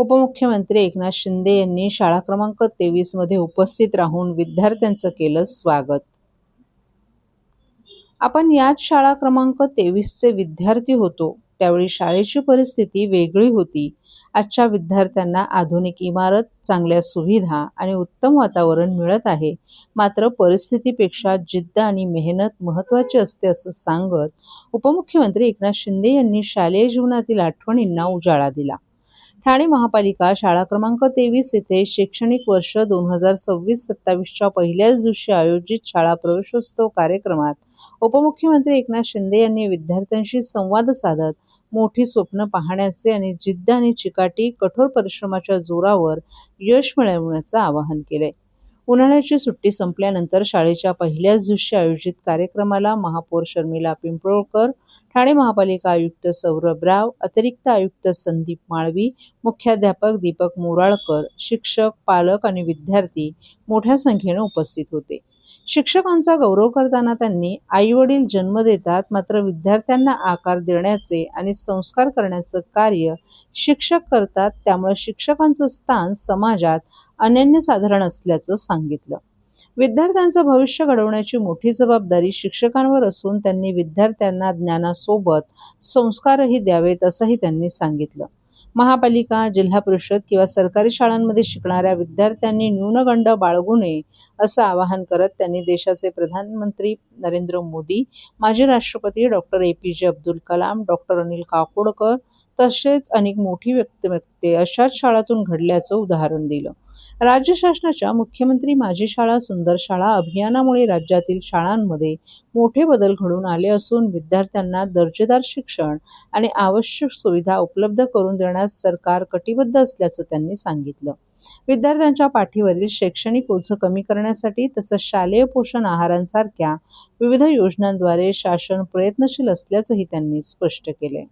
उपमुख्यमंत्री एकनाथ शिंदे यांनी शाळा क्रमांक 23 मध्ये उपस्थित राहून विद्यार्थ्यांचं केलं स्वागत. आपण याच शाळा क्रमांक 23चे विद्यार्थी होतो. त्यावेळी शाळेची परिस्थिती वेगळी होती. आजच्या विद्यार्थ्यांना आधुनिक इमारत, चांगल्या सुविधा आणि उत्तम वातावरण मिळत आहे. मात्र परिस्थितीपेक्षा जिद्द आणि मेहनत महत्त्वाची असते असं सांगत उपमुख्यमंत्री एकनाथ शिंदे यांनी शालेय जीवनातील आठवणींना उजाळा दिला. ठाणे महापालिका शाळा क्रमांक 23 येथे शैक्षणिक वर्ष 2026-27च्या पहिल्याच दिवशी आयोजित शाळा प्रवेशोत्सव कार्यक्रमात उपमुख्यमंत्री एकनाथ शिंदे यांनी विद्यार्थ्यांशी संवाद साधत मोठी स्वप्न पाहण्याचे आणि जिद्द आणि चिकाटी, कठोर परिश्रमाच्या जोरावर यश मिळवण्याचं आवाहन केलंय. उन्हाळ्याची सुट्टी संपल्यानंतर शाळेच्या पहिल्याच दिवशी आयोजित कार्यक्रमाला महापौर शर्मिला पिंपळकर, ठाणे महापालिका आयुक्त सौरभ राव, अतिरिक्त आयुक्त संदीप माळवी, मुख्याध्यापक दीपक मोराळकर, शिक्षक, पालक आणि विद्यार्थी मोठ्या संख्येने उपस्थित होते. शिक्षकांचा गौरव करताना त्यांनी आई-वडील जन्म देतात, मात्र विद्यार्थ्यांना आकार देण्याचे आणि संस्कार करण्याचं कार्य शिक्षक करतात. त्यामुळे शिक्षकांचं स्थान समाजात अनन्यसाधारण असल्याचं सांगितलं. विद्यार्थ्यांचं भविष्य घडवण्याची मोठी जबाबदारी शिक्षकांवर असून त्यांनी विद्यार्थ्यांना ज्ञानासोबत संस्कारही द्यावेत असंही त्यांनी सांगितलं. महापालिका, जिल्हा परिषद किंवा सरकारी शाळांमध्ये शिकणाऱ्या विद्यार्थ्यांनी न्यूनगंड बाळगू नये असं आवाहन करत त्यांनी देशाचे प्रधानमंत्री नरेंद्र मोदी, माजी राष्ट्रपती doctor APJ Abdul Kalam, doctor Anil Kakodkar तसेच अनेक मोठी व्यक्तिमत्त्वे अशाच शाळांतून घडल्याचं उदाहरण दिलं. राज्य शासनाच्या मुख्यमंत्री माझी शाळा सुंदर शाळा अभियानामुळे राज्यातील शाळांमध्ये मोठे बदल घडून आले असून विद्यार्थ्यांना दर्जेदार शिक्षण आणि आवश्यक सुविधा उपलब्ध करून देण्यास सरकार कटिबद्ध असल्याचं त्यांनी सांगितलं. विद्यार्थ्यांच्या पाठीवरील शैक्षणिक ओझं कमी करण्यासाठी तसंच शालेय पोषण आहारांसारख्या विविध योजनांद्वारे शासन प्रयत्नशील असल्याचंही त्यांनी स्पष्ट केलंय.